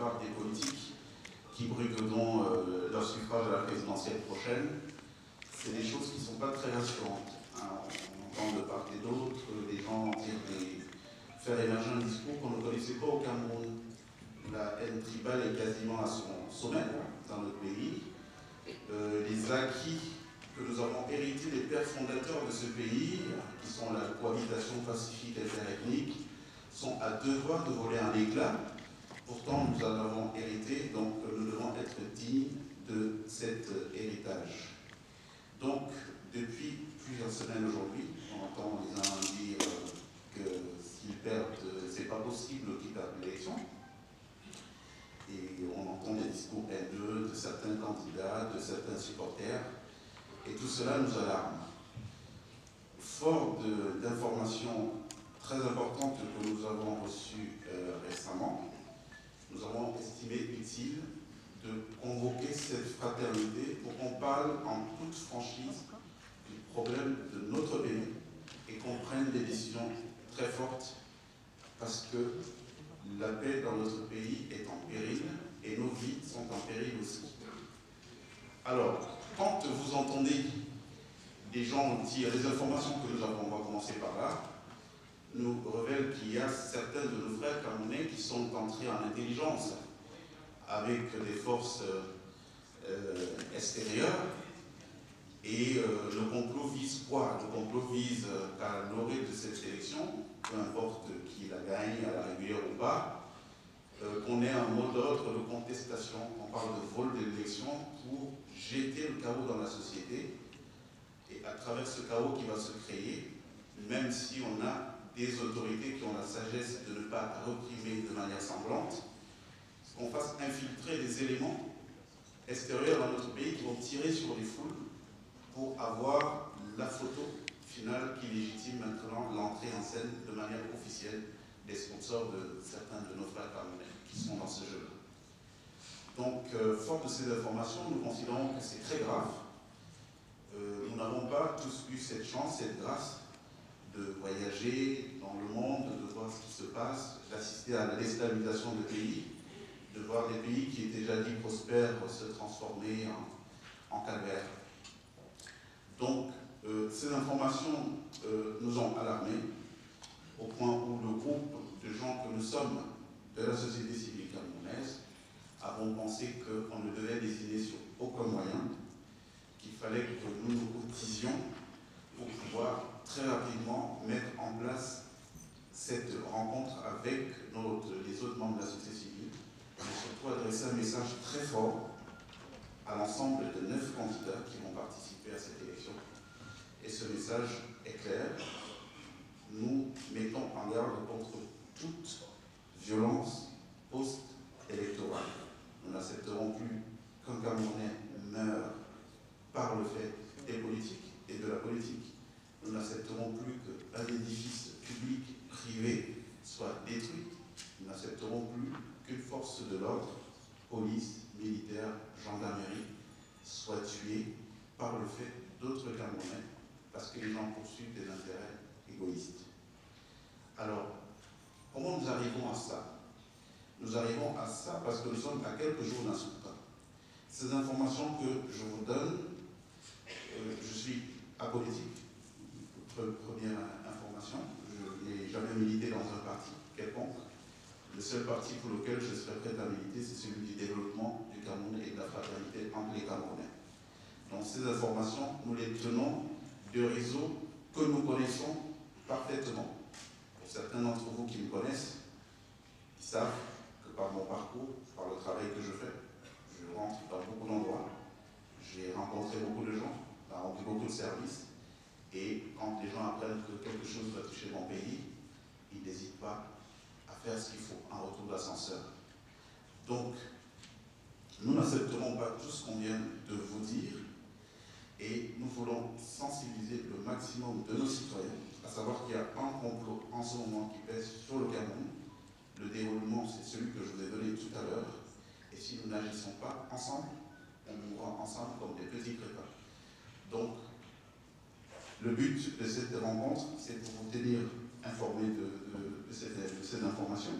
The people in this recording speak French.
part des politiques qui brigueront leur suffrage à la présidentielle prochaine, c'est des choses qui ne sont pas très rassurantes. Hein. On entend de part et d'autre des gens faire émerger un discours qu'on ne connaissait pas au Cameroun. La haine tribale est quasiment à son sommet dans notre pays. Les acquis que nous avons hérités des pères fondateurs de ce pays, qui sont la cohabitation pacifique interethnique, sont à deux doigts de voler un éclat. Pourtant, nous en avons hérité, donc nous devons être dignes de cet héritage. Donc, depuis plusieurs semaines aujourd'hui, on entend les uns dire que s'ils perdent, c'est pas possible qu'ils perdent l'élection. Et on entend des discours haineux de certains candidats, de certains supporters, et tout cela nous alarme. Fort d'informations très importantes que nous avons reçues récemment, nous avons estimé utile de convoquer cette fraternité pour qu'on parle en toute franchise du problème de notre pays et qu'on prenne des décisions très fortes, parce que la paix dans notre pays est en péril et nos vies sont en péril aussi. Alors, quand vous entendez des gens dire, les informations que nous avons, on va commencer par là, nous révèlent qu'il y a certains de nos frères camerounais qui sont entrés en intelligence avec des forces extérieures. Et le complot vise quoi? Le complot vise qu'à l'orée de cette élection, peu importe qui la gagne, à la régulière ou pas, qu'on ait un mot d'ordre de contestation, on parle de vol de l'élection pour jeter le chaos dans la société. Et à travers ce chaos qui va se créer, même si on a des autorités qui ont la sagesse de ne pas réprimer de manière semblante, qu'on fasse infiltrer des éléments extérieurs dans notre pays qui vont tirer sur les foules pour avoir la photo finale qui légitime maintenant l'entrée en scène de manière officielle des sponsors de certains de nos frères camerounais qui sont dans ce jeu-là. Donc, fort de ces informations, nous considérons que c'est très grave. Nous n'avons pas tous eu cette chance, cette grâce de voyager dans le monde, de voir ce qui se passe, d'assister à la déstabilisation de pays, de voir des pays qui étaient jadis prospères se transformer en calvaire. Donc, ces informations nous ont alarmés au point où le groupe de gens que nous sommes de la société civile camerounaise avons pensé qu'on ne devait décider sur aucun moyen, qu'il fallait que nous nous cotisions pour pouvoir très rapidement mettre en place cette rencontre avec les autres membres de la société civile, et surtout adresser un message très fort à l'ensemble de 9 candidats qui vont participer à cette élection. Et ce message est clair. Nous mettons en garde contre toute violence post-électorale. Nous n'accepterons plus qu'un Camerounais meure par le fait des politiques et de la politique. Nous n'accepterons plus qu'un édifice public, privé, soit détruit. Nous n'accepterons plus qu'une force de l'ordre, police, militaire, gendarmerie, soit tuée par le fait d'autres Camerounais, parce que les gens poursuivent des intérêts égoïstes. Alors, comment nous arrivons à ça? Nous arrivons à ça parce que nous sommes à quelques jours d'un scrutin. Ces informations que je vous donne, je suis apolitique. Première information, je n'ai jamais milité dans un parti quelconque. Le seul parti pour lequel je serais prêt à militer, c'est celui du développement du Cameroun et de la fraternité entre les Camerounais. Donc ces informations, nous les tenons de réseaux que nous connaissons parfaitement. Pour certains d'entre vous qui me connaissent, ils savent que par mon parcours, par le travail que je fais, je rentre dans beaucoup d'endroits, j'ai rencontré beaucoup de gens, j'ai rendu beaucoup de services, et quand les gens apprennent que quelque chose va toucher mon pays, ils n'hésitent pas à faire ce qu'il faut, un retour d'ascenseur. Donc, nous n'accepterons pas tout ce qu'on vient de vous dire, et nous voulons sensibiliser le maximum de nos citoyens, à savoir qu'il y a un complot en ce moment qui pèse sur le Cameroun. Le déroulement, c'est celui que je vous ai donné tout à l'heure, et si nous n'agissons pas ensemble, on mourra ensemble comme des petits prépas. Donc, le but de cette rencontre, c'est pour vous tenir informés de ces informations,